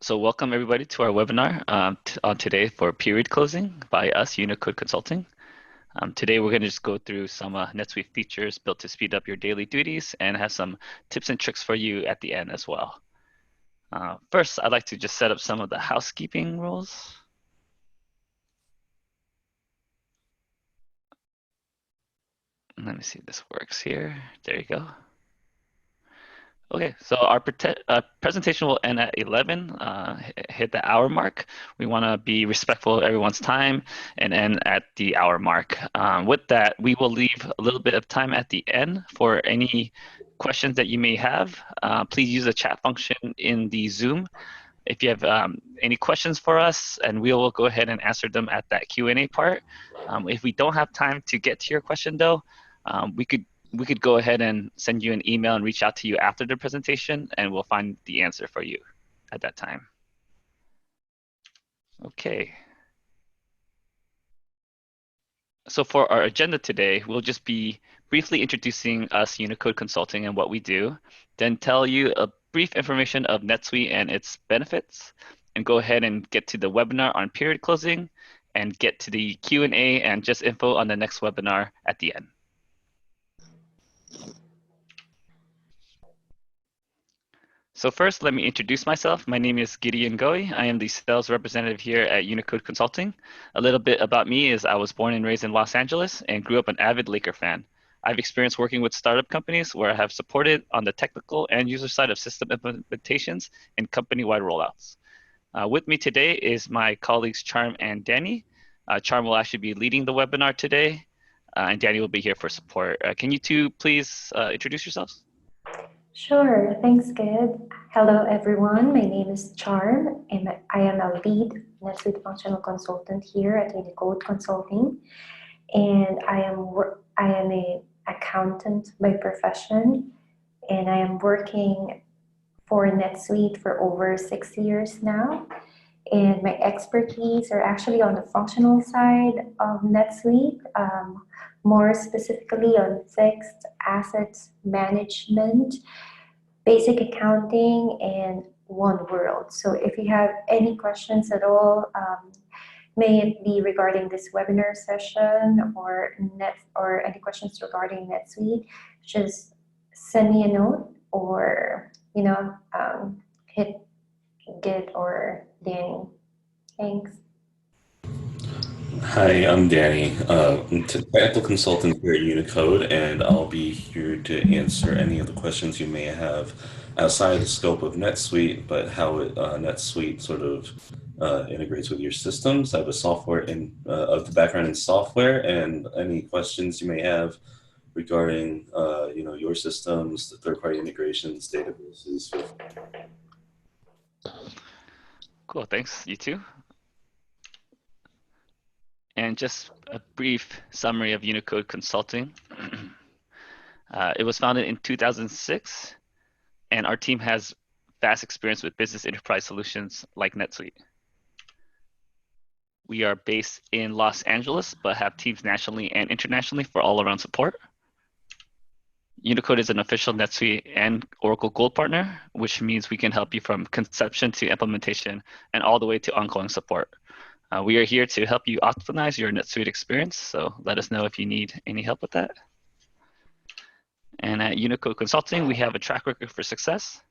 So welcome everybody to our webinar on today for period closing by us, Unicode Consulting. Today we're going to just go through some NetSuite features built to speed up your daily duties and have some tips and tricks for you at the end as well. First, I'd like to just set up some of the housekeeping rules. Let me see if this works here. There you go. Okay, so our presentation will end at 11, hit the hour mark. We want to be respectful of everyone's time and end at the hour mark. With that, we will leave a little bit of time at the end for any questions that you may have. Please use the chat function in the Zoom if you have any questions for us, and we will go ahead and answer them at that Q&A part. If we don't have time to get to your question though, we could go ahead and send you an email and reach out to you after the presentation, and we'll find the answer for you at that time. Okay. So for our agenda today, we'll just be briefly introducing us, Unicode Consulting, and what we do, then tell you a brief information of NetSuite and its benefits, and go ahead and get to the webinar on period closing, and get to the Q&A and just info on the next webinar at the end. So first, let me introduce myself. My name is Gideon Goy. I am the sales representative here at Unicode Consulting. A little bit about me is I was born and raised in Los Angeles and grew up an avid Laker fan. I've experienced working with startup companies where I have supported on the technical and user side of system implementations and company-wide rollouts. With me today is my colleagues Charm and Danny. Charm will actually be leading the webinar today, and Danny will be here for support. Can you two please introduce yourselves? Sure, thanks, Gid. Hello, everyone. My name is Charm, and I am a lead NetSuite functional consultant here at Unicode Consulting. And I am an accountant by profession, and I am working for NetSuite for over 6 years now. And my expertise are actually on the functional side of NetSuite, more specifically on fixed assets management, basic accounting, and one world. So if you have any questions at all, may it be regarding this webinar session or any questions regarding NetSuite, just send me a note or hit Git or Danny. Thanks. Hi, I'm Danny, technical consultant here at Unicode, and I'll be here to answer any of the questions you may have outside the scope of NetSuite, but how NetSuite sort of integrates with your systems. I have a software of the background in software, and any questions you may have regarding your systems, the third-party integrations, databases. Cool, thanks. You too. And just a brief summary of Unicode Consulting. It was founded in 2006, and our team has vast experience with business enterprise solutions like NetSuite. We are based in Los Angeles, but have teams nationally and internationally for all-around support. Unicode is an official NetSuite and Oracle Gold partner, which means we can help you from conception to implementation and all the way to ongoing support. We are here to help you optimize your NetSuite experience, so let us know if you need any help with that. And at Unicode Consulting, we have a track record for success.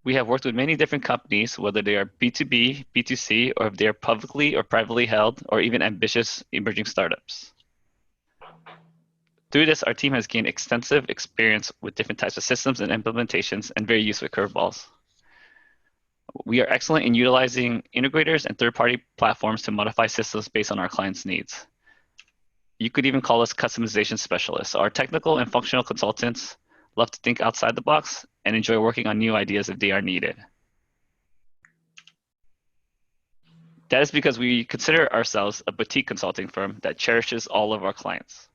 We have worked with many different companies, whether they are B2B, B2C, or if they are publicly or privately held, or even ambitious emerging startups. Through this, our team has gained extensive experience with different types of systems and implementations and very used with curveballs. We are excellent in utilizing integrators and third-party platforms to modify systems based on our clients' needs. You could even call us customization specialists. Our technical and functional consultants love to think outside the box and enjoy working on new ideas if they are needed. That is because we consider ourselves a boutique consulting firm that cherishes all of our clients.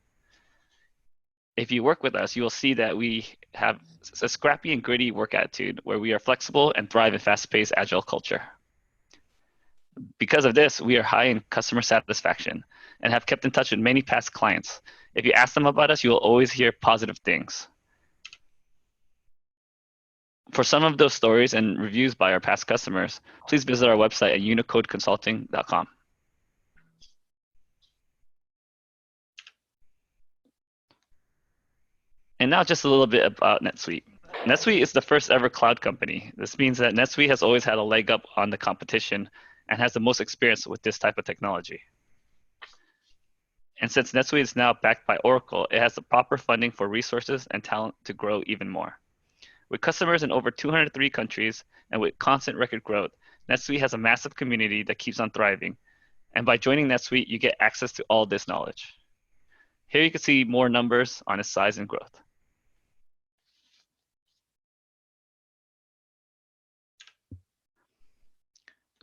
If you work with us, you will see that we have a scrappy and gritty work attitude where we are flexible and thrive in fast-paced, agile culture. Because of this, we are high in customer satisfaction and have kept in touch with many past clients. If you ask them about us, you will always hear positive things. For some of those stories and reviews by our past customers, please visit our website at unicodeconsulting.com. And now just a little bit about NetSuite. NetSuite is the first ever cloud company. This means that NetSuite has always had a leg up on the competition and has the most experience with this type of technology. And since NetSuite is now backed by Oracle, it has the proper funding for resources and talent to grow even more. With customers in over 203 countries and with constant record growth, NetSuite has a massive community that keeps on thriving. And by joining NetSuite, you get access to all this knowledge. Here you can see more numbers on its size and growth.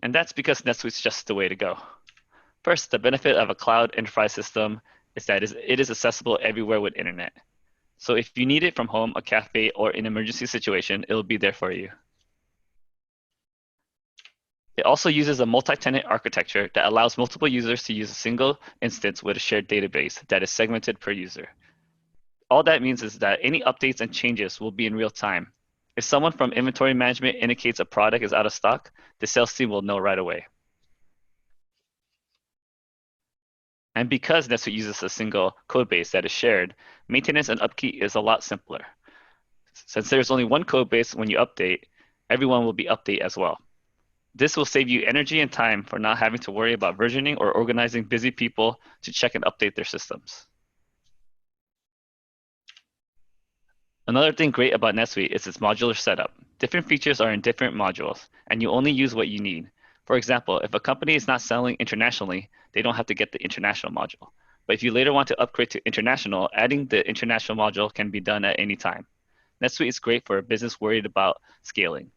And that's because NetSuite's just the way to go. First, the benefit of a cloud enterprise system is that it is accessible everywhere with internet. So if you need it from home, a cafe, or in an emergency situation, it'll be there for you. It also uses a multi-tenant architecture that allows multiple users to use a single instance with a shared database that is segmented per user. All that means is that any updates and changes will be in real time. If someone from inventory management indicates a product is out of stock, the sales team will know right away. And because NetSuite uses a single code base that is shared, maintenance and upkeep is a lot simpler. Since there's only one code base when you update, everyone will be update as well. This will save you energy and time for not having to worry about versioning or organizing busy people to check and update their systems. Another thing great about NetSuite is its modular setup. Different features are in different modules, and you only use what you need. For example, if a company is not selling internationally, they don't have to get the international module. But if you later want to upgrade to international, adding the international module can be done at any time. NetSuite is great for a business worried about scaling.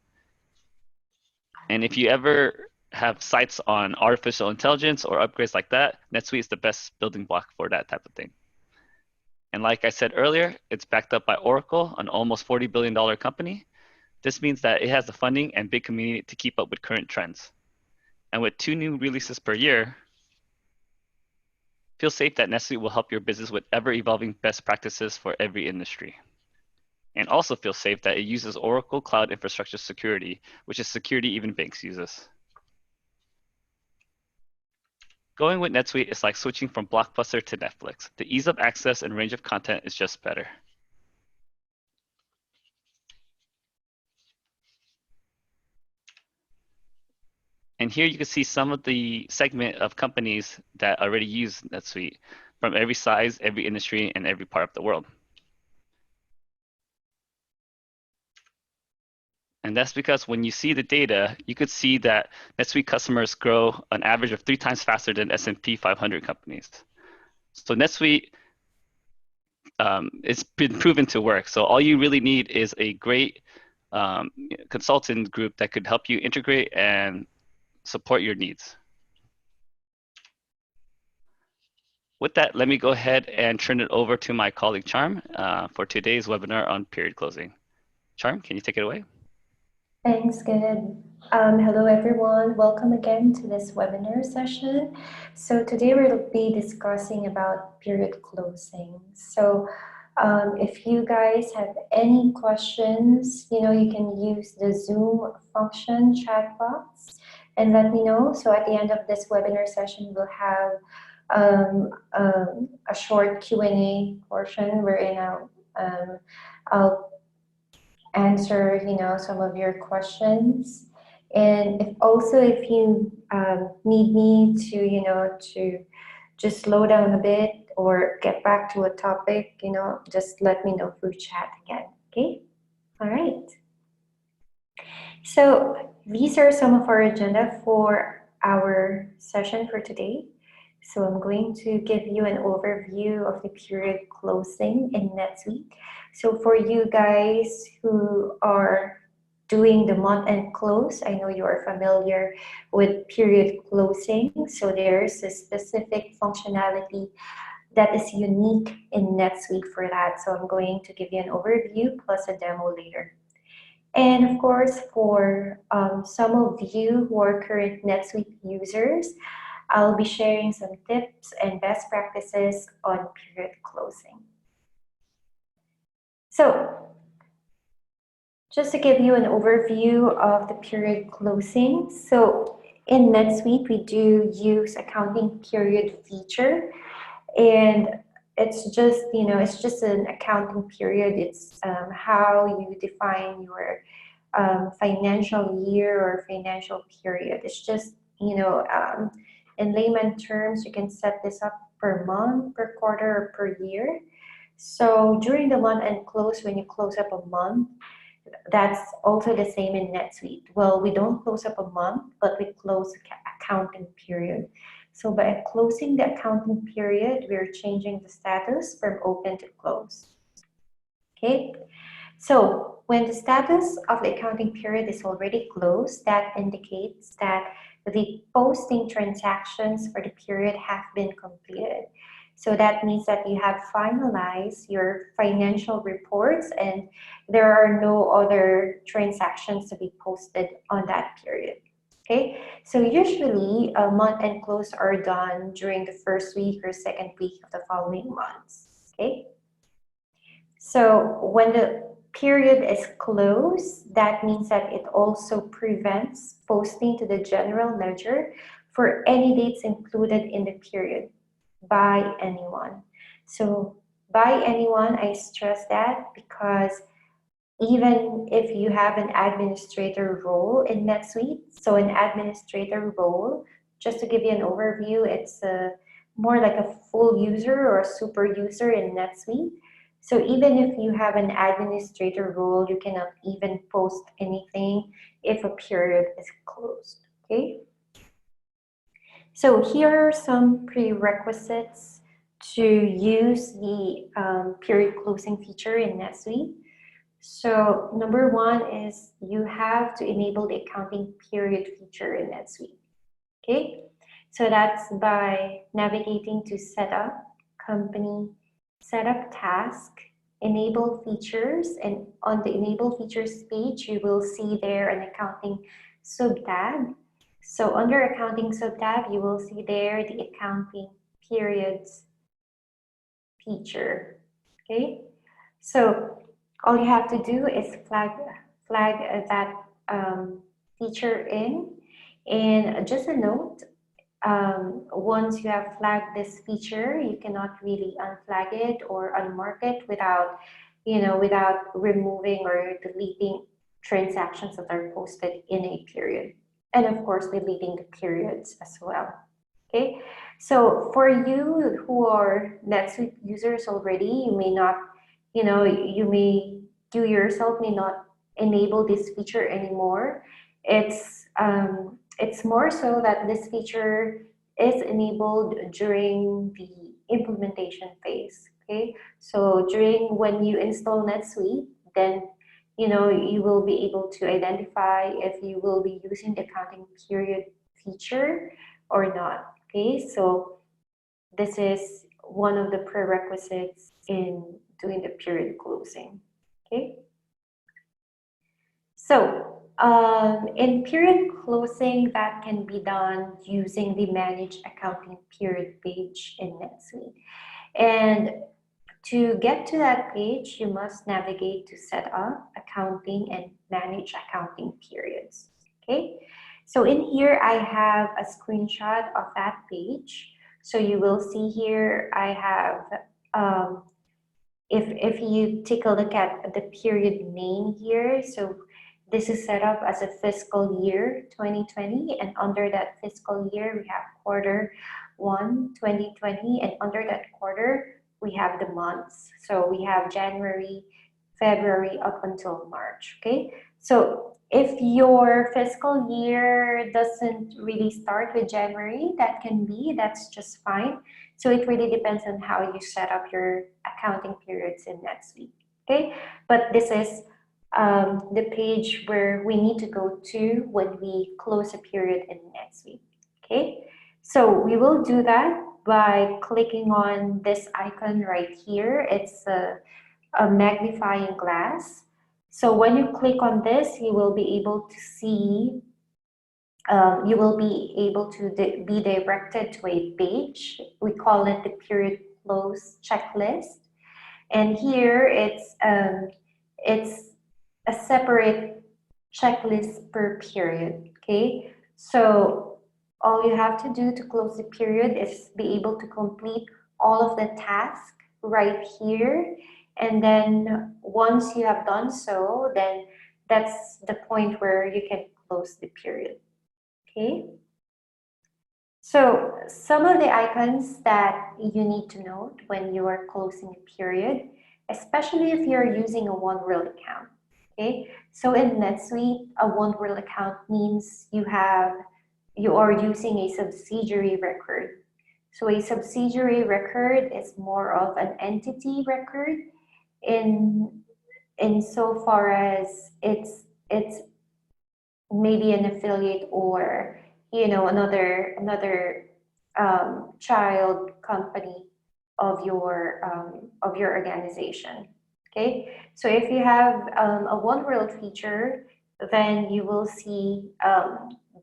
And if you ever have sites on artificial intelligence or upgrades like that, NetSuite is the best building block for that type of thing. And like I said earlier, it's backed up by Oracle, an almost $40 billion company. This means that it has the funding and big community to keep up with current trends. And with 2 new releases per year, feel safe that NetSuite will help your business with ever-evolving best practices for every industry. And also feel safe that it uses Oracle Cloud Infrastructure Security, which is security even banks uses. Going with NetSuite is like switching from Blockbuster to Netflix. The ease of access and range of content is just better. And here you can see some of the segment of companies that already use NetSuite from every size, every industry, and every part of the world. And that's because when you see the data, you could see that NetSuite customers grow an average of 3 times faster than S&P 500 companies. So NetSuite, it's been proven to work. So all you really need is a great consultant group that could help you integrate and support your needs. With that, let me go ahead and turn it over to my colleague Charm for today's webinar on period closing. Charm, can you take it away? Thanks, good. Hello, everyone. Welcome again to this webinar session. So today we'll be discussing about period closing. So if you guys have any questions, you can use the Zoom function chat box and let me know. So at the end of this webinar session, we'll have a short Q&A portion wherein I'll answer some of your questions, and if you need me to just slow down a bit or get back to a topic, just let me know through chat again. Okay, all right. So these are some of our agenda for our session for today. So I'm going to give you an overview of the period closing in NetSuite. So for you guys who are doing the month-end close, I know you are familiar with period closing. So there's a specific functionality that is unique in NetSuite for that. So I'm going to give you an overview plus a demo later. And of course, for some of you who are current NetSuite users, I'll be sharing some tips and best practices on period closing. So Just to give you an overview of the period closing. So in NetSuite, we do use accounting period feature, and it's just, it's just an accounting period. It's how you define your financial year or financial period. It's just, in layman terms, you can set this up per month, per quarter, or per year. So during the month end close, when you close up a month, that's also the same in NetSuite. Well, we don't close up a month, but we close the accounting period. So by closing the accounting period, we're changing the status from open to close. Okay, so when the status of the accounting period is already closed, that indicates that the posting transactions for the period have been completed. So that means that you have finalized your financial reports and there are no other transactions to be posted on that period. Okay, so usually month-end close are done during the first week or second week of the following months. Okay, so when the period is closed, that means that it also prevents posting to the general ledger for any dates included in the period by anyone. So by anyone, I stress that because even if you have an administrator role in NetSuite, so an administrator role, just to give you an overview, it's more like a full user or a super user in NetSuite. So even if you have an administrator role, you cannot even post anything if a period is closed, okay? So here are some prerequisites to use the period closing feature in NetSuite. So number one is you have to enable the accounting period feature in NetSuite, okay? So that's by navigating to Setup, Company, Setup Task, Enable Features, and on the Enable Features page, you will see there an accounting subtab. So under accounting subtab, you will see there the accounting periods feature, okay? So all you have to do is flag that feature in. And just a note, once you have flagged this feature, you cannot really unflag it or unmark it without, without removing or deleting transactions that are posted in a period. And of course, deleting the periods as well. Okay, so for you who are NetSuite users already, you may not, you may yourself may not enable this feature anymore. It's more so that this feature is enabled during the implementation phase. Okay, so during when you install NetSuite, then you will be able to identify if you will be using the accounting period feature or not. Okay, so this is one of the prerequisites in doing the period closing. Okay, so in period closing, that can be done using the Manage Accounting Period page in NetSuite. And to get to that page, you must navigate to Setup, Accounting, and Manage Accounting Periods. Okay, so in here, I have a screenshot of that page. So you will see here, I have, if you take a look at the period name here, so this is set up as a fiscal year 2020, and under that fiscal year, we have quarter 1, 2020, and under that quarter, we have the months. So we have January, February, up until March, okay? So if your fiscal year doesn't really start with January, that's just fine. So it really depends on how you set up your accounting periods in NetSuite, okay? But this is the page where we need to go to when we close a period in NetSuite, okay? So we will do that by clicking on this icon right here. It's a magnifying glass. So when you click on this, you will be able to see, you will be able to be directed to a page. We call it the period close checklist. And here it's a separate checklist per period, okay? So all you have to do to close the period is be able to complete all of the tasks right here. And then once you have done so, then that's the point where you can close the period, okay? So some of the icons that you need to note when you are closing a period, especially if you're using a one world account, okay? So in NetSuite, a one world account means you are using a subsidiary record. So a subsidiary record is more of an entity record in so far as it's maybe an affiliate or another child company of your organization. Okay, so if you have a one world feature, then you will see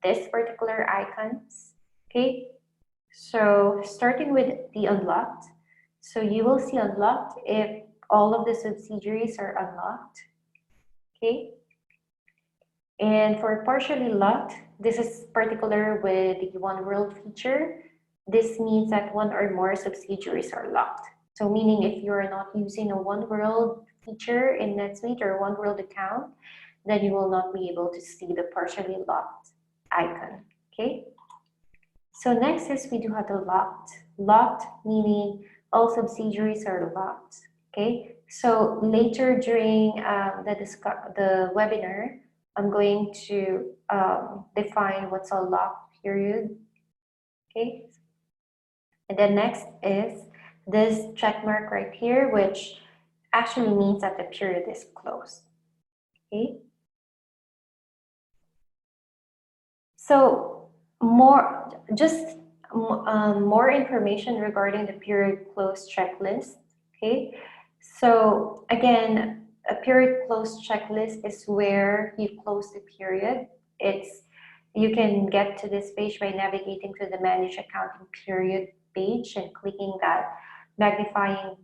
this particular icons. Okay, so starting with the unlocked, so you will see unlocked if all of the subsidiaries are unlocked. Okay, and for partially locked, this is particular with the one world feature. This means that one or more subsidiaries are locked. So meaning if you're not using a one world feature in NetSuite or one world account, then you will not be able to see the partially locked icon, okay? So next is we do have the locked. Locked meaning all subsidiaries are locked, okay? So later during the webinar, I'm going to define what's a locked period, okay? And then next is this check mark right here, which actually means that the period is closed, okay? So more information regarding the period close checklist, okay? So again, a period close checklist is where you close the period. You can get to this page by navigating to the Manage Accounting Period page and clicking that magnifying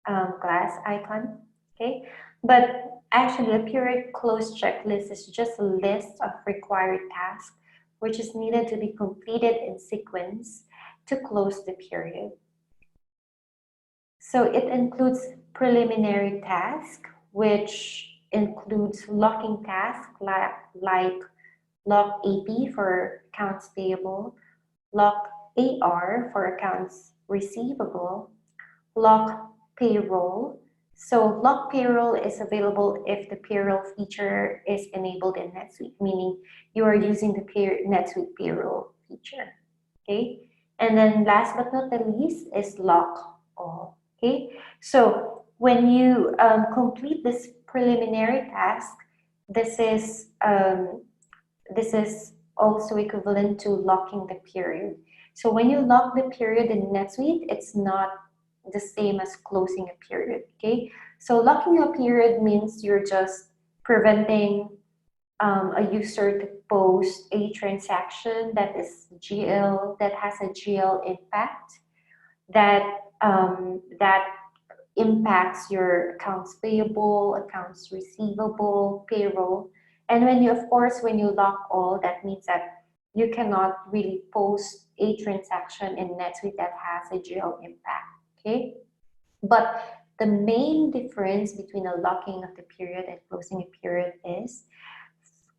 glass icon, okay? But actually, a period close checklist is just a list of required tasks which is needed to be completed in sequence to close the period. So it includes preliminary task, which includes locking tasks like lock AP for accounts payable, lock AR for accounts receivable, lock payroll. So lock payroll is available if the payroll feature is enabled in NetSuite, meaning you are using the NetSuite payroll feature, okay? And then last but not the least is lock all, okay? So when you complete this preliminary task, this is also equivalent to locking the period. So when you lock the period in NetSuite, it's not the same as closing a period, okay? So locking a period means you're just preventing a user to post a transaction that has a GL impact that impacts your accounts payable, accounts receivable, payroll. And when you lock all, that means that you cannot really post a transaction in NetSuite that has a GL impact. Okay, but the main difference between a locking of the period and closing a period is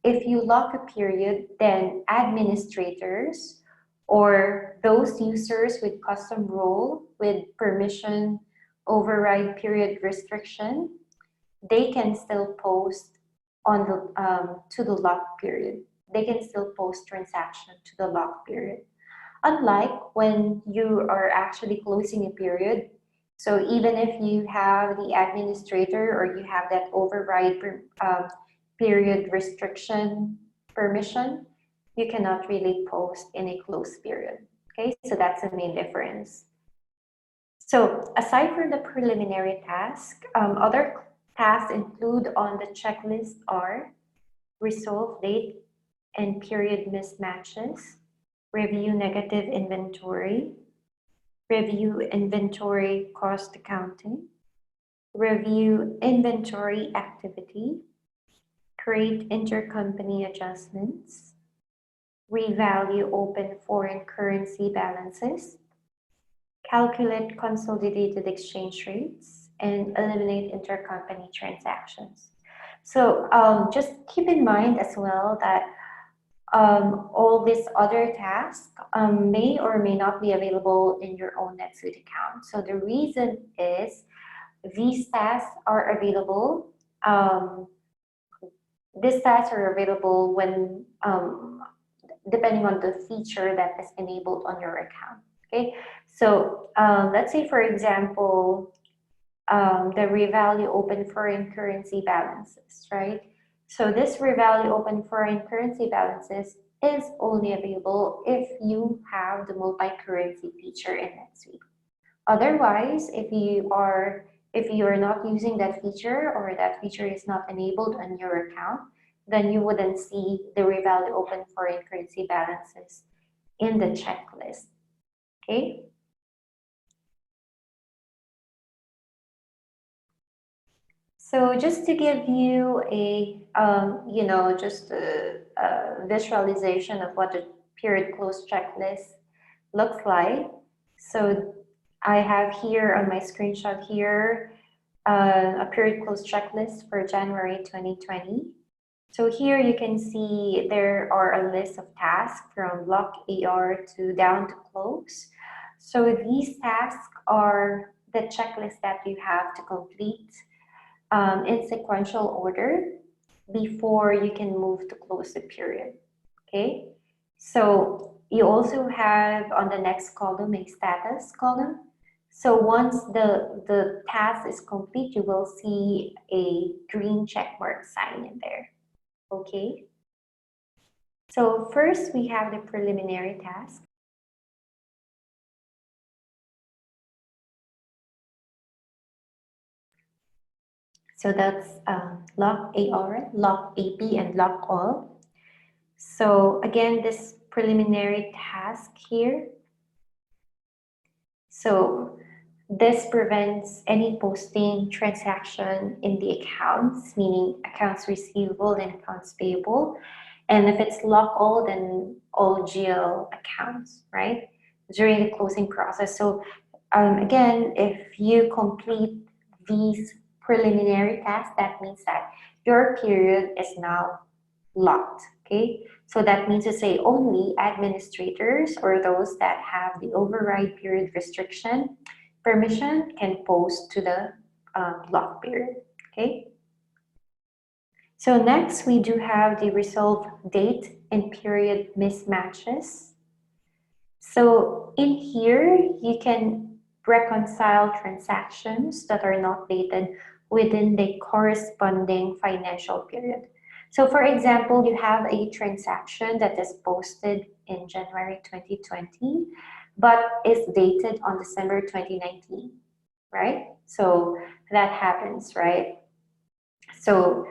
if you lock a period, then administrators or those users with custom role with permission override period restriction, they can still post on the to the lock period. They can still post transaction to the lock period. Unlike when you are actually closing a period, so even if you have the administrator or you have that override period restriction permission, you cannot really post in a closed period. Okay, so that's the main difference. So aside from the preliminary task, other tasks include on the checklist are resolve date and period mismatches, review negative inventory, review inventory cost accounting, review inventory activity, create intercompany adjustments, revalue open foreign currency balances, calculate consolidated exchange rates, and eliminate intercompany transactions. So just keep in mind as well that all these other tasks may or may not be available in your own NetSuite account. So the reason is these tasks are available. These tasks are available when depending on the feature that is enabled on your account. Okay, so let's say for example, the revalue open foreign currency balances, right? So this revalue open foreign currency balances is only available if you have the multi-currency feature in NetSuite. Otherwise, if you are not using that feature or that feature is not enabled on your account, then you wouldn't see the revalue open foreign currency balances in the checklist. Okay. So just to give you a, just a visualization of what the period close checklist looks like. So I have here on my screenshot here a period close checklist for January 2020. So here you can see there are a list of tasks from block AR to down to close. So these tasks are the checklist that you have to complete in sequential order before you can move to close the period. Okay, so you also have on the next column a status column. So once the task is complete, you will see a green check mark sign in there. Okay, so first we have the preliminary task. So that's lock AR, lock AP, and lock all. So again, this preliminary task here. So this prevents any posting transaction in the accounts, meaning accounts receivable and accounts payable. And if it's lock all, then all GL accounts, right? During the closing process. So again, if you complete these preliminary tasks, that means that your period is now locked, okay? So that means to say only administrators or those that have the override period restriction permission can post to the lock period, okay? So next we do have the resolve date and period mismatches. So in here, you can reconcile transactions that are not dated within the corresponding financial period. So for example, you have a transaction that is posted in January 2020, but is dated on December 2019, right? So that happens, right? So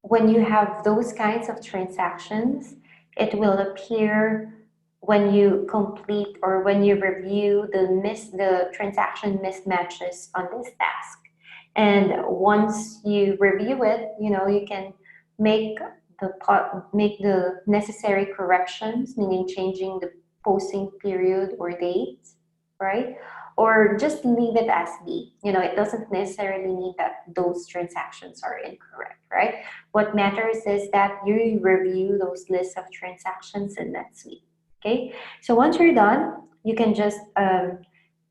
when you have those kinds of transactions, it will appear when you complete or when you review the transaction mismatches on this task. And once you review it, you can make the necessary corrections, meaning changing the posting period or date, right? Or just leave it as be. It doesn't necessarily mean that those transactions are incorrect, right? What matters is that you review those lists of transactions in NetSuite. Okay, so once you're done, you can just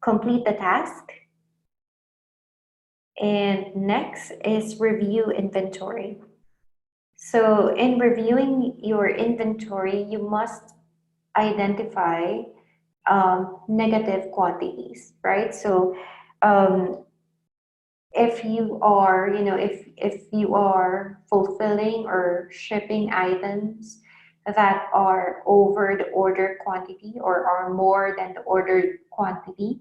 complete the task. And next is review inventory. So in reviewing your inventory, you must identify negative quantities, right? So if you are, if you are fulfilling or shipping items that are over the ordered quantity or are more than the ordered quantity,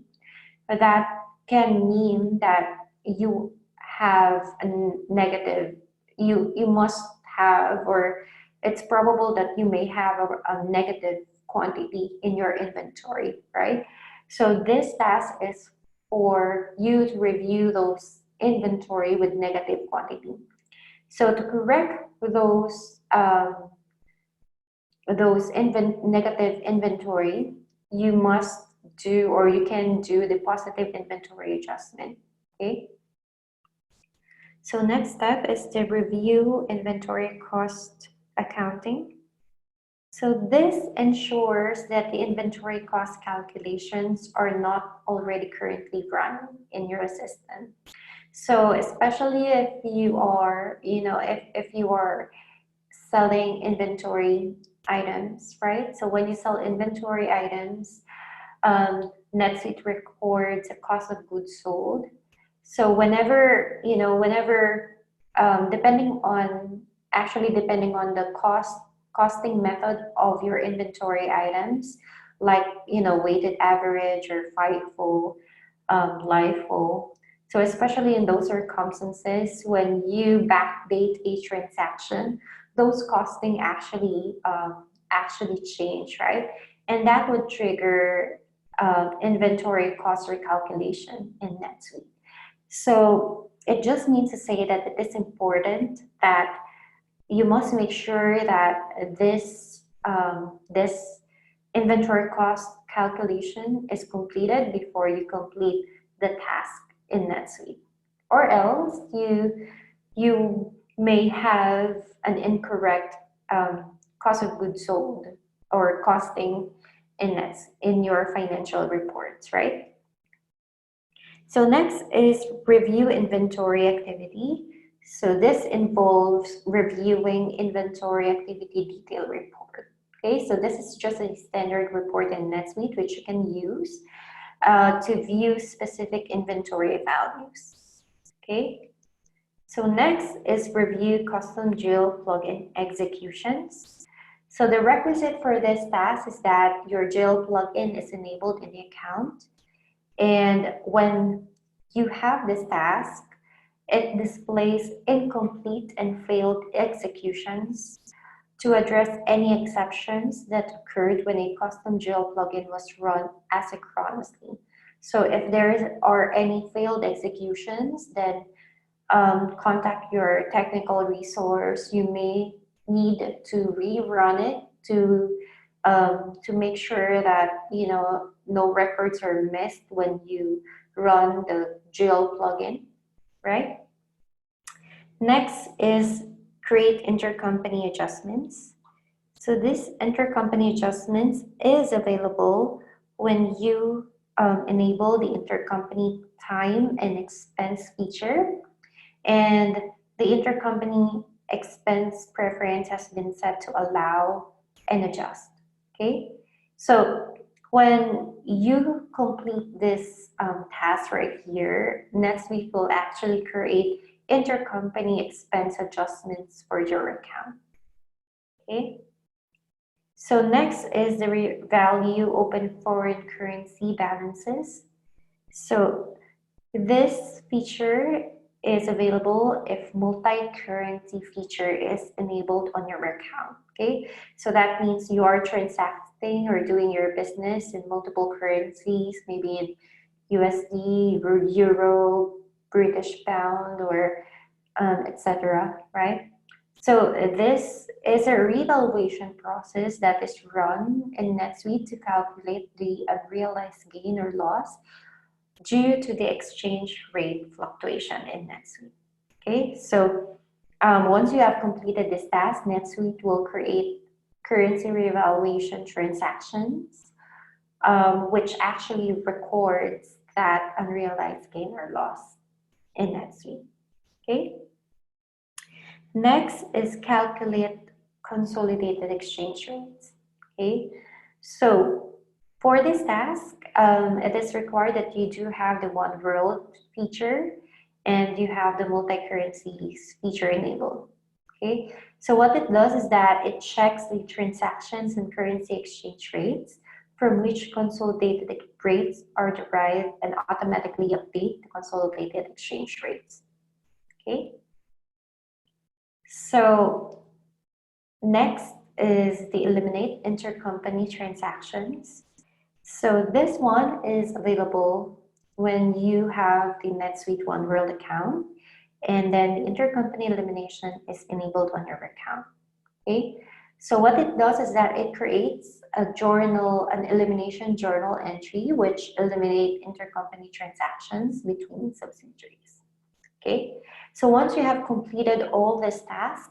that can mean that you have a negative, you must have, or it's probable that you may have a negative quantity in your inventory, right? So this task is for you to review those inventory with negative quantity. So to correct those negative inventory, you must do, or you can do, the positive inventory adjustment. Okay. So next step is to review inventory cost accounting. So this ensures that the inventory cost calculations are not already currently run in your assistant. So especially if you are, if you are selling inventory items, right? So when you sell inventory items, NetSuite records a cost of goods sold. So whenever, depending on the costing method of your inventory items, like, weighted average or FIFO, LIFO. So especially in those circumstances, when you backdate a transaction, those costing actually change, right? And that would trigger inventory cost recalculation in NetSuite. So it just means to say that it is important that you must make sure that this inventory cost calculation is completed before you complete the task in NetSuite, or else you may have an incorrect cost of goods sold or costing in your financial reports, right? So next is review inventory activity. So this involves reviewing inventory activity detail report. Okay, so this is just a standard report in NetSuite which you can use to view specific inventory values. Okay, so next is review custom GL plugin executions. So the requisite for this task is that your GL plugin is enabled in the account. And when you have this task, it displays incomplete and failed executions to address any exceptions that occurred when a custom GL plugin was run asynchronously. So if there are any failed executions, then contact your technical resource. You may need to rerun it to make sure that no records are missed when you run the GL plugin, right? Next is create intercompany adjustments. So this intercompany adjustments is available when you enable the intercompany time and expense feature, and the intercompany expense preference has been set to allow and adjust. Okay, so when you complete this task right here, NetSuite will actually create intercompany expense adjustments for your account. Okay, so next is the revalue open foreign currency balances. So this feature is available if multi-currency feature is enabled on your account. Okay, so that means you are transacting or doing your business in multiple currencies, maybe in USD, Euro, British pound, or etc. Right? So this is a revaluation process that is run in NetSuite to calculate the unrealized gain or loss due to the exchange rate fluctuation in NetSuite. Okay, so once you have completed this task, NetSuite will create currency revaluation transactions, which actually records that unrealized gain or loss in NetSuite. Okay. Next is calculate consolidated exchange rates. Okay, so for this task, it is required that you do have the one world feature and you have the multi-currencies feature enabled. Okay, so what it does is that it checks the transactions and currency exchange rates from which consolidated rates are derived and automatically update the consolidated exchange rates. Okay. So next is the eliminate intercompany transactions. So this one is available when you have the NetSuite One World account, and then the intercompany elimination is enabled on your account. Okay, so what it does is that it creates a journal, an elimination journal entry, which eliminate intercompany transactions between subsidiaries. Okay, so once you have completed all this task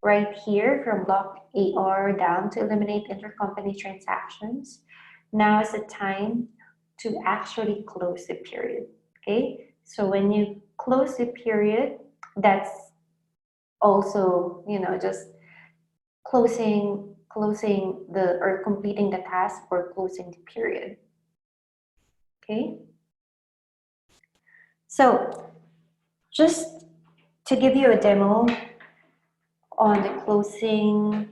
right here from block AR down to eliminate intercompany transactions, now is the time to actually close the period. Okay, so when you close the period, that's also, just closing the or completing the task for closing the period. Okay, so just to give you a demo on the closing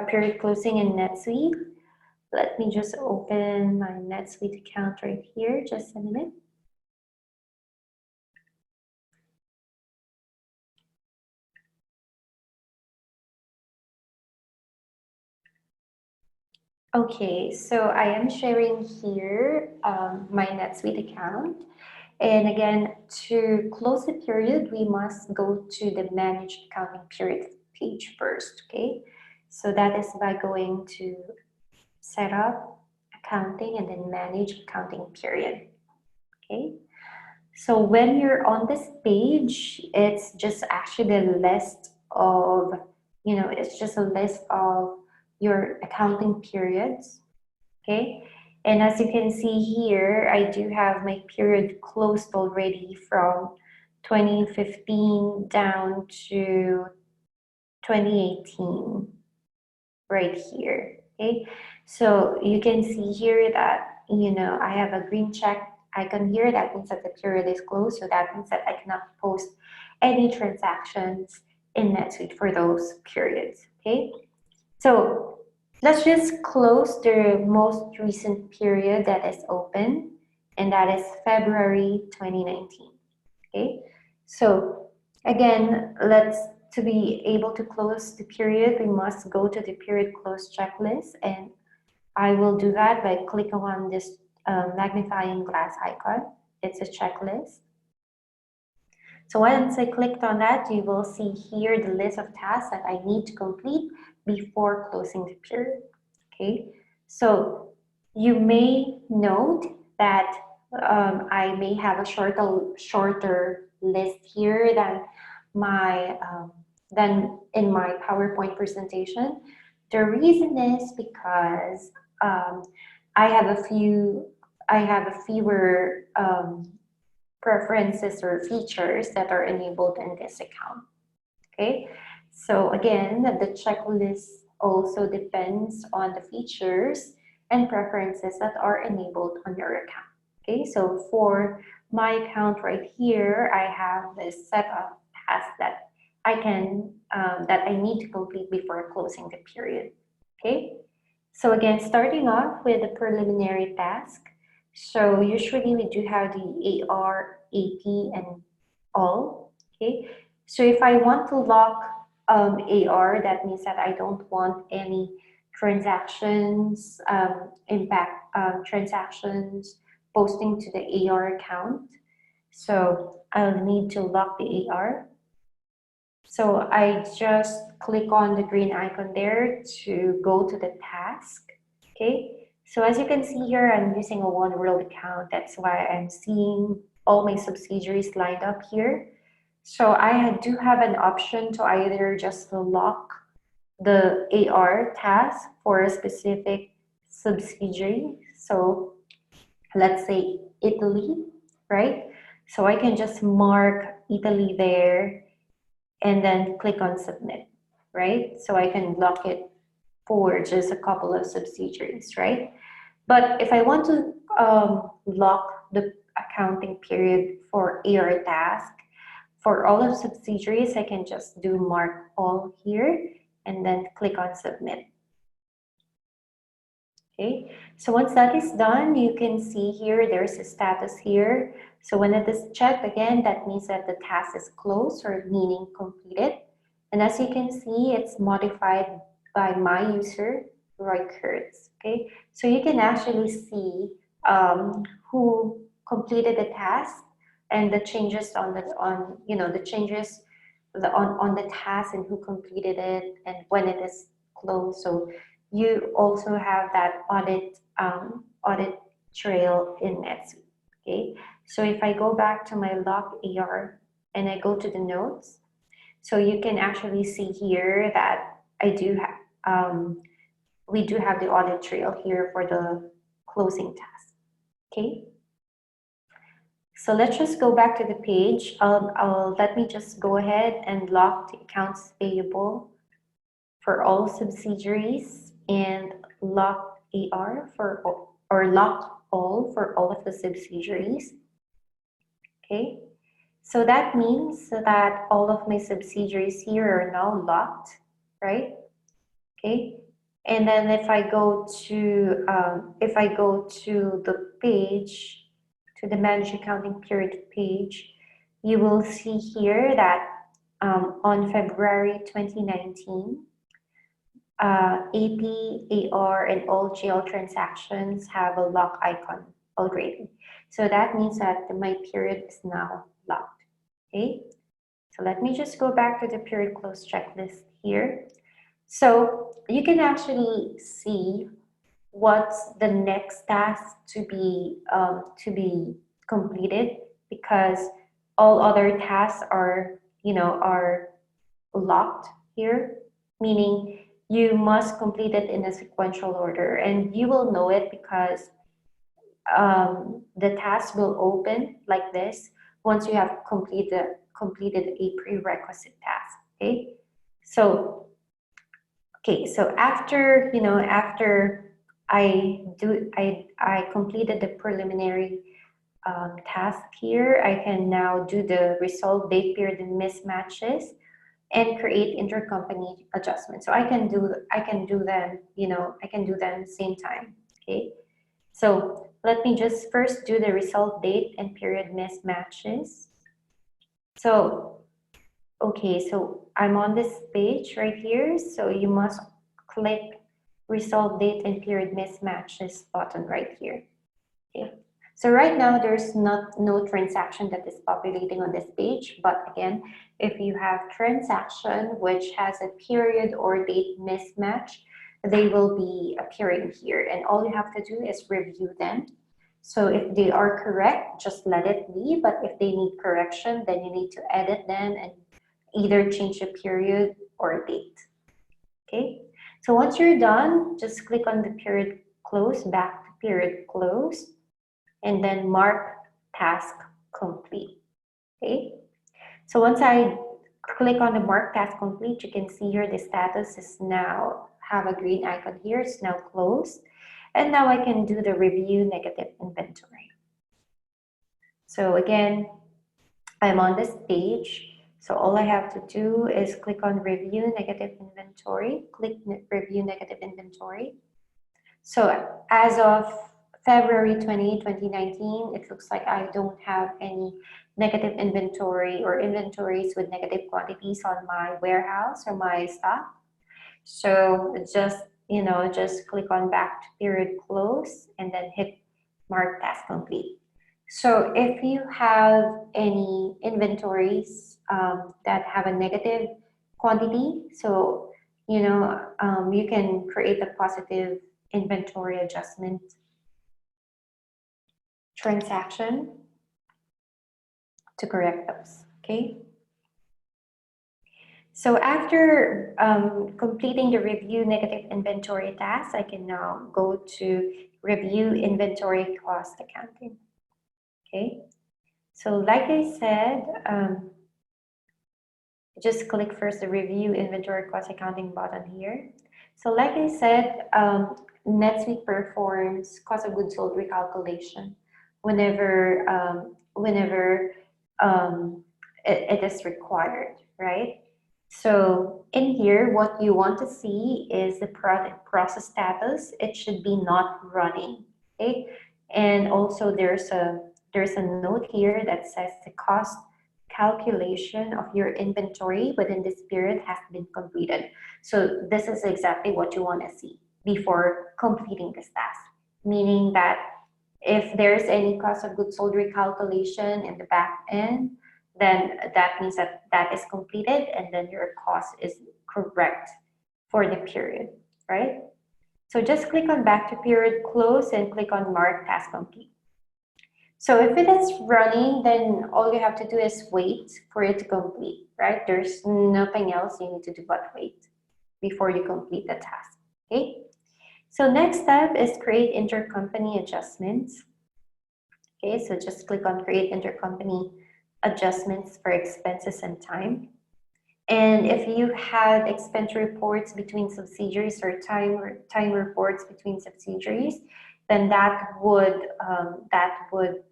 period closing in NetSuite, let me just open my NetSuite account right here, just a minute. Okay, so I am sharing here my NetSuite account. And again, to close the period, we must go to the Manage Accounting Period page first, okay? So that is by going to Setup, Accounting, and then Manage Accounting Period, okay? So when you're on this page, it's just actually a list of, it's just a list of your accounting periods, okay? And as you can see here, I do have my period closed already from 2015 down to 2018, right here, okay? So you can see here that, I have a green check icon here. That means that the period is closed. So that means that I cannot post any transactions in NetSuite for those periods, okay? So let's just close the most recent period that is open, and that is February 2019, okay? So again, to be able to close the period, we must go to the period close checklist, and I will do that by clicking on this magnifying glass icon. It's a checklist. So once I clicked on that, you will see here the list of tasks that I need to complete before closing the period, okay? So you may note that I may have a shorter list here than in my PowerPoint presentation. The reason is because I have fewer preferences or features that are enabled in this account, okay? So again, the checklist also depends on the features and preferences that are enabled on your account, okay? So for my account right here, I have this set of tasks that that I need to complete before closing the period, okay? So again, starting off with the preliminary task. So usually we do have the AR, AP, and all, okay? So if I want to lock AR, that means that I don't want any transactions, transactions posting to the AR account. So I'll need to lock the AR. So I just click on the green icon there to go to the task, okay? So as you can see here, I'm using a One World account. That's why I'm seeing all my subsidiaries lined up here. So I do have an option to either just lock the AR task for a specific subsidiary. So let's say Italy, right? So I can just mark Italy there and then click on submit, right? So I can lock it for just a couple of subsidiaries, right? But if I want to lock the accounting period for AR task, for all of subsidiaries, I can just do mark all here and then click on submit. Okay, so once that is done, you can see here there's a status here. So when it is checked again, that means that the task is closed or meaning completed. And as you can see, it's modified by my user, Roy Kurtz. Okay, so you can actually see who completed the task and the changes on the changes on the task and who completed it and when it is closed. So you also have that audit trail in NetSuite. Okay, so if I go back to my log AR and I go to the notes, so you can actually see here that I do have we do have the audit trail here for the closing task. Okay. So let's just go back to the page. Let me just go ahead and lock the accounts payable for all subsidiaries and lock AR for or lock all for all of the subsidiaries. Okay. So that means that all of my subsidiaries here are now locked, right? Okay. And then if I go to the page, to the Manage Accounting Period page, you will see here that on February 2019, AP, AR, and all GL transactions have a lock icon already. So that means that my period is now locked. Okay. So let me just go back to the period close checklist here. So you can actually see what's the next task to be completed, because all other tasks are locked here, meaning you must complete it in a sequential order, and you will know it because the task will open like this once you have completed a prerequisite task. Okay, so after I completed the preliminary task here, I can now do the resolve date period and mismatches and create intercompany adjustments. So I can do them, I can do them at the same time. Okay, so let me just first do the resolve date and period mismatches. So okay, so I'm on this page right here, so you must click resolve date and period mismatches button right here. Okay, so right now there's no transaction that is populating on this page, but again, if you have transaction which has a period or date mismatch, they will be appearing here, and all you have to do is review them. So if they are correct, just let it be, but if they need correction, then you need to edit them and either change the period or date. Okay, so once you're done, just click on the period close, back to period close, and then mark task complete. Okay, so once I click on the mark task complete, you can see here the status is now have a green icon here. It's now closed, and now I can do the review negative inventory. So again, I'm on this page. So all I have to do is click on review negative inventory, click review negative inventory. So as of February 20, 2019, it looks like I don't have any negative inventory or inventories with negative quantities on my warehouse or my stock. So just click on back to period close and then hit mark task complete. So if you have any inventories that have a negative quantity, so you can create a positive inventory adjustment transaction to correct those. Okay. So after completing the review negative inventory task, I can now go to review inventory cost accounting. Okay, so like I said, just click first the review inventory cost accounting button here. So like I said, NetSuite performs cost of goods sold recalculation whenever it is required, right? So in here, what you want to see is the process status. It should be not running, okay? And also there's a note here that says the cost calculation of your inventory within this period has been completed. So this is exactly what you want to see before completing this task, meaning that if there's any cost of goods sold recalculation in the back end, then that means that that is completed and then your cost is correct for the period, right? So just click on back to period close and click on mark task complete. So if it is running, then all you have to do is wait for it to complete, right? There's nothing else you need to do but wait before you complete the task, okay? So next step is create intercompany adjustments. Okay, so just click on create intercompany adjustments for expenses and time. And if you had expense reports between subsidiaries or time reports between subsidiaries, then that would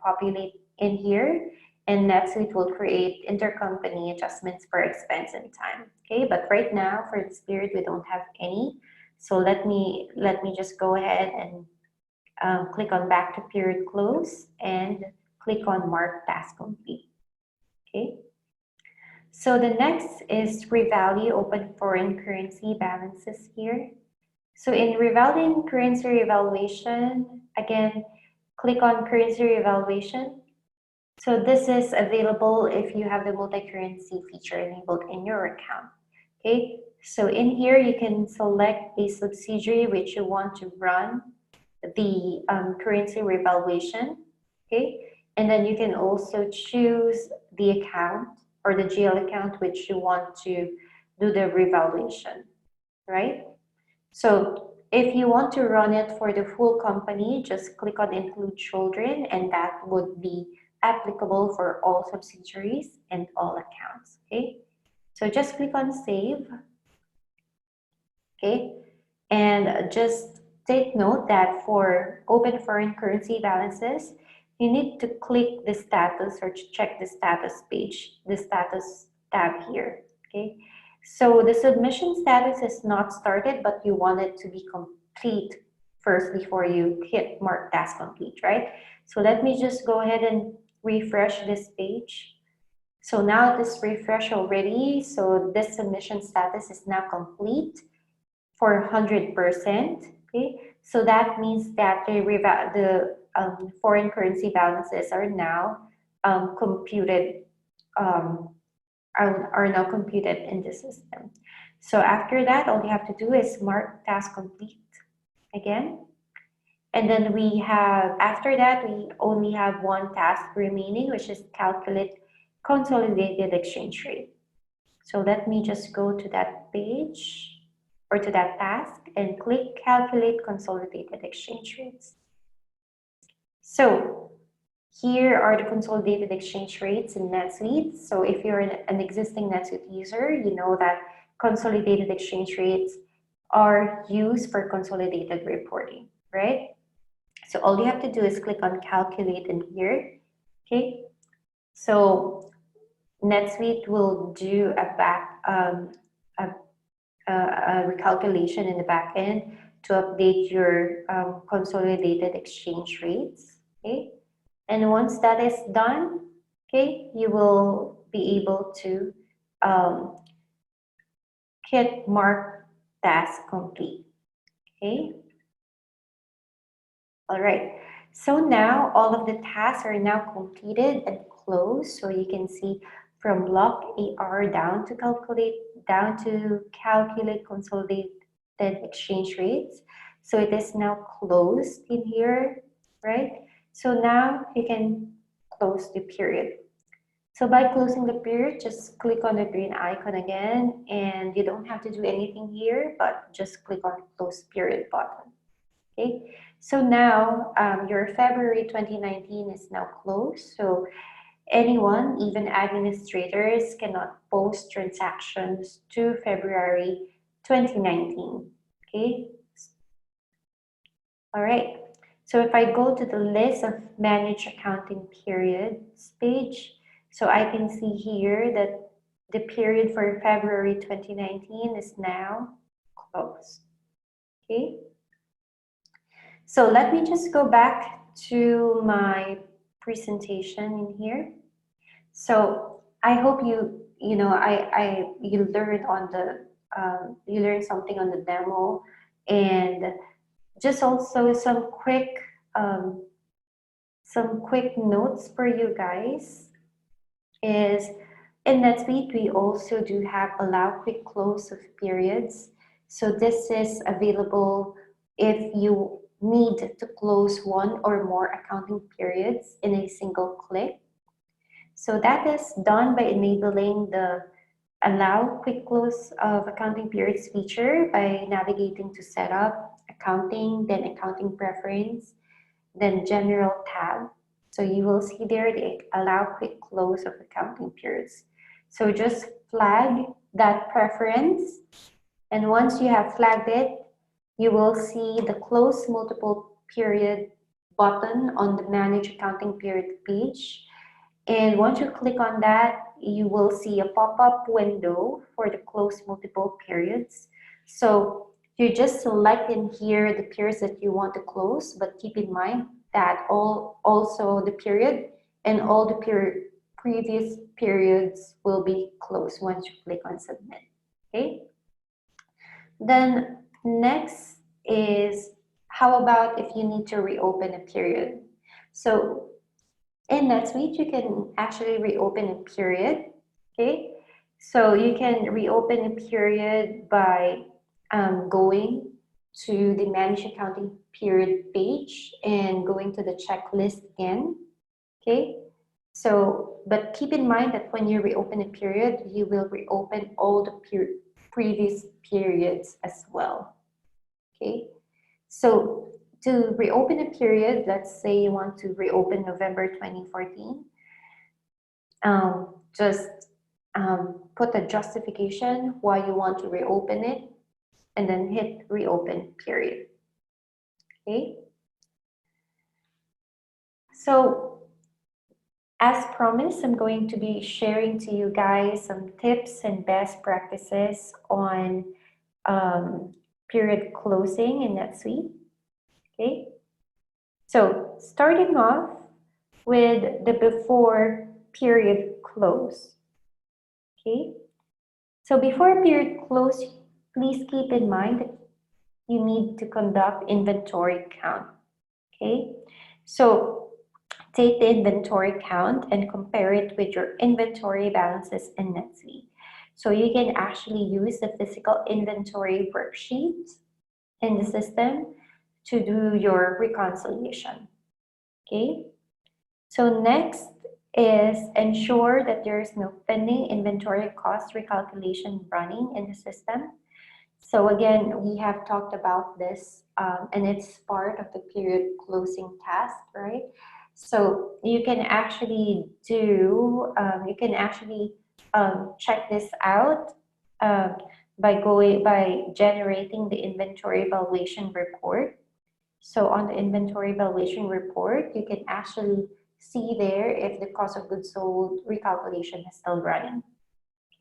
populate in here, and NetSuite will create intercompany adjustments for expense and time. Okay, but right now for this period we don't have any. So let me just go ahead and click on back to period close and click on mark task complete. Okay. So the next is revalue open foreign currency balances here. So in revaluing currency revaluation, again, click on currency revaluation. So this is available if you have the multi-currency feature enabled in your account. Okay. So in here, you can select a subsidiary which you want to run the currency revaluation, okay? And then you can also choose the account or the GL account which you want to do the revaluation, right? So if you want to run it for the full company, just click on include children and that would be applicable for all subsidiaries and all accounts, okay? So just click on save, okay? And just take note that for open foreign currency balances, you need to click the status or check the status page, the status tab here, okay? So the submission status is not started, but you want it to be complete first before you hit mark task complete, right? So let me just go ahead and refresh this page. So now this refresh already, so this submission status is now complete for 100%, okay? So that means that the foreign currency balances are now computed, are now computed in the system. So after that, all you have to do is mark task complete again. And then we have, after that, we only have one task remaining, which is calculate consolidated exchange rate. So let me just go to that page or to that task and click calculate consolidated exchange rates. So here are the consolidated exchange rates in NetSuite. So if you're an existing NetSuite user, you know that consolidated exchange rates are used for consolidated reporting, right? So all you have to do is click on calculate in here, okay? So NetSuite will do a recalculation in the back end to update your consolidated exchange rates, okay? And once that is done, okay, you will be able to hit mark task complete, okay? All right, so now all of the tasks are now completed and closed. So you can see from block AR down to calculate consolidated exchange rates. So it is now closed in here, right? So now you can close the period. So by closing the period, just click on the green icon again, and you don't have to do anything here, but just click on close period button. Okay, so now your February 2019 is now closed. So anyone, even administrators, cannot post transactions to February 2019. Okay, all right. So if I go to the list of managed accounting periods page, so I can see here that the period for February 2019 is now closed. Okay. So let me just go back to my presentation in here. So I hope you learned on the you learned something on the demo, and just also some quick Some quick notes for you guys is in NetSuite, we also do have allow quick close of periods. So this is available if you need to close one or more accounting periods in a single click. So that is done by enabling the allow quick close of accounting periods feature by navigating to setup, accounting, then accounting preference, then general tab. So you will see there the allow quick close of accounting periods. So just flag that preference, and once you have flagged it, you will see the close multiple period button on the manage accounting period page. And once you click on that, you will see a pop-up window for the close multiple periods. So you just select in here the periods that you want to close, but keep in mind that also the period and all the previous periods will be closed once you click on submit. Okay. Then next is how about if you need to reopen a period? So in NetSuite, you can actually reopen a period. Okay. So you can reopen a period by going to the Manage Accounting Period page and going to the checklist again. Okay. So, but keep in mind that when you reopen a period, you will reopen all the previous periods as well. Okay. So to reopen a period, let's say you want to reopen November 2014, just put a justification why you want to reopen it and then hit reopen period. Okay. So as promised, I'm going to be sharing to you guys some tips and best practices on period closing in NetSuite. Okay. So starting off with the before period close. Okay. So before period close, please keep in mind that you need to conduct inventory count. Okay. So take the inventory count and compare it with your inventory balances in NetSuite. So you can actually use the physical inventory worksheet in the system to do your reconciliation. Okay. So next is ensure that there is no pending inventory cost recalculation running in the system. So again, we have talked about this and it's part of the period closing task, right? So you can actually check this out by generating the inventory evaluation report. So on the inventory evaluation report, you can actually see there if the cost of goods sold recalculation is still running.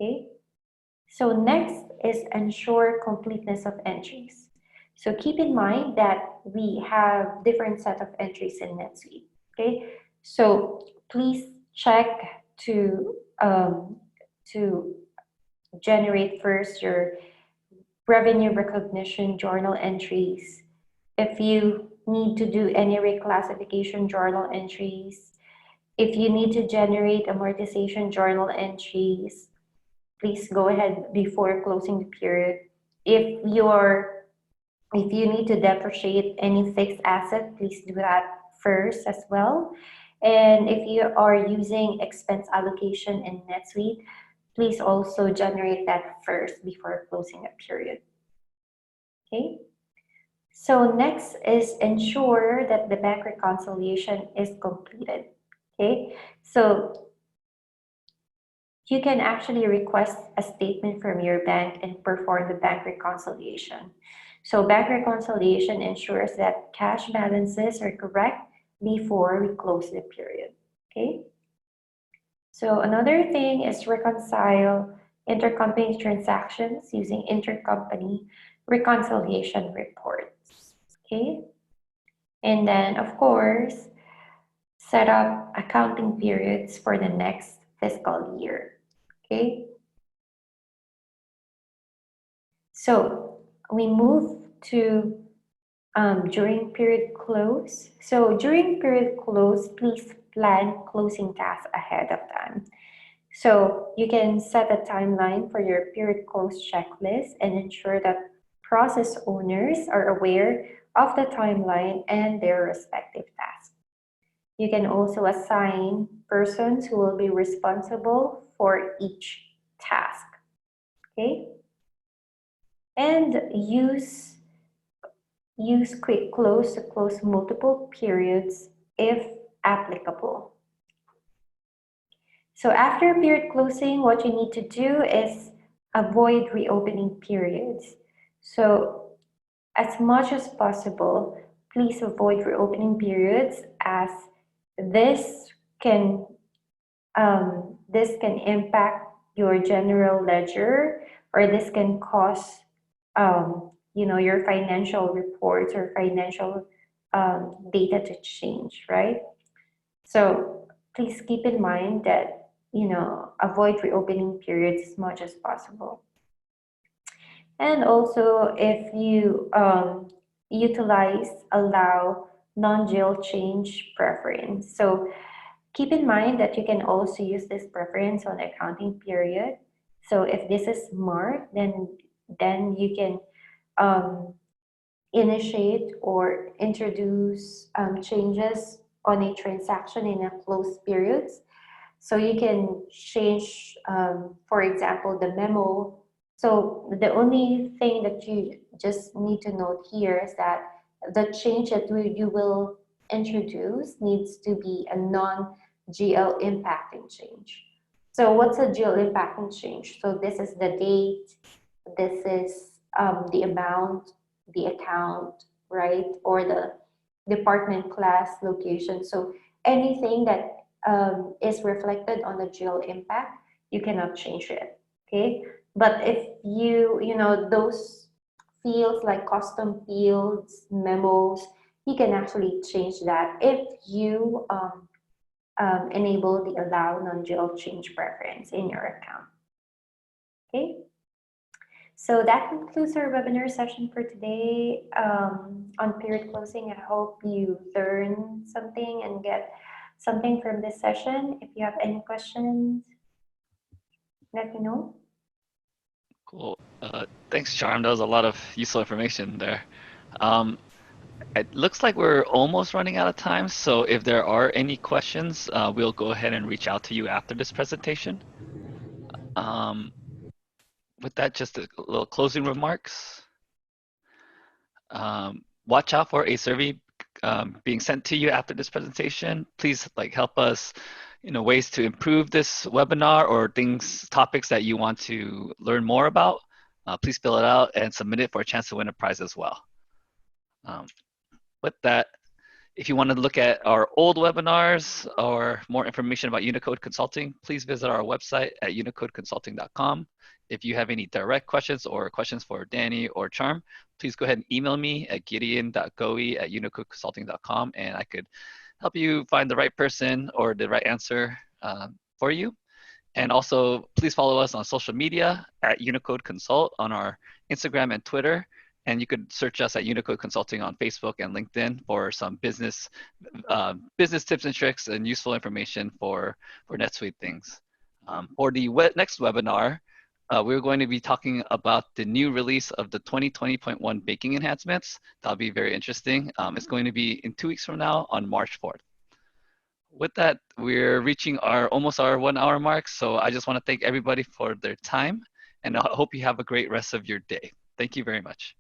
Okay. So next is ensure completeness of entries. So keep in mind that we have different set of entries in NetSuite. Okay. So please check to generate first your revenue recognition journal entries. If you need to do any reclassification journal entries, if you need to generate amortization journal entries, please go ahead before closing the period. If you need to depreciate any fixed asset, please do that first as well. And if you are using expense allocation in NetSuite, please also generate that first before closing a period. Okay. So next is ensure that the bank reconciliation is completed. Okay, so you can actually request a statement from your bank and perform the bank reconciliation. So bank reconciliation ensures that cash balances are correct before we close the period. Okay. So another thing is reconcile intercompany transactions using intercompany reconciliation reports. Okay. And then, of course, set up accounting periods for the next fiscal year. Okay. So we move to during period close. So during period close, please plan closing tasks ahead of time. So you can set a timeline for your period close checklist and ensure that process owners are aware of the timeline and their respective tasks. You can also assign persons who will be responsible for each task. Okay? And use quick close to close multiple periods if applicable. So after period closing, what you need to do is avoid reopening periods. So as much as possible, please avoid reopening periods as this can this can impact your general ledger, or this can cause your financial reports or financial data to change, right? So please keep in mind that avoid reopening periods as much as possible. And also, if you allow non-GL change preference. So keep in mind that you can also use this preference on the accounting period. So if this is marked, then you can um, initiate or introduce changes on a transaction in a closed periods. So you can change, for example, the memo. So the only thing that you just need to note here is that the change that you will introduce needs to be a non-GL impacting change. So what's a GL impacting change? So this is the date, this is the amount, the account, right? Or the department, class, location. So anything that is reflected on the GL impact, you cannot change it, okay? But if those fields like custom fields, memos, you can actually change that if you enable the allow non-GL change preference in your account, okay? So that concludes our webinar session for today on period closing. I hope you learned something and get something from this session. If you have any questions, let me know. Cool. Thanks, Charm. That was a lot of useful information there. It looks like we're almost running out of time, so if there are any questions, we'll go ahead and reach out to you after this presentation. With that, just a little closing remarks. Watch out for a survey being sent to you after this presentation. Please help us, ways to improve this webinar or topics that you want to learn more about. Please fill it out and submit it for a chance to win a prize as well. With that, if you want to look at our old webinars or more information about Unicode Consulting, please visit our website at unicodeconsulting.com. If you have any direct questions or questions for Danny or Charm, please go ahead and email me at gideon.goey@unicodeconsulting.com, and I could help you find the right person or the right answer for you. And also, please follow us on social media at Unicode Consult on our Instagram and Twitter. And you could search us at Unicode Consulting on Facebook and LinkedIn for some business tips and tricks and useful information for NetSuite things. For the next webinar, we're going to be talking about the new release of the 2020.1 baking enhancements. That'll be very interesting. It's going to be in 2 weeks from now on March 4th. With that, we're reaching almost our 1 hour mark. So I just want to thank everybody for their time, and I hope you have a great rest of your day. Thank you very much.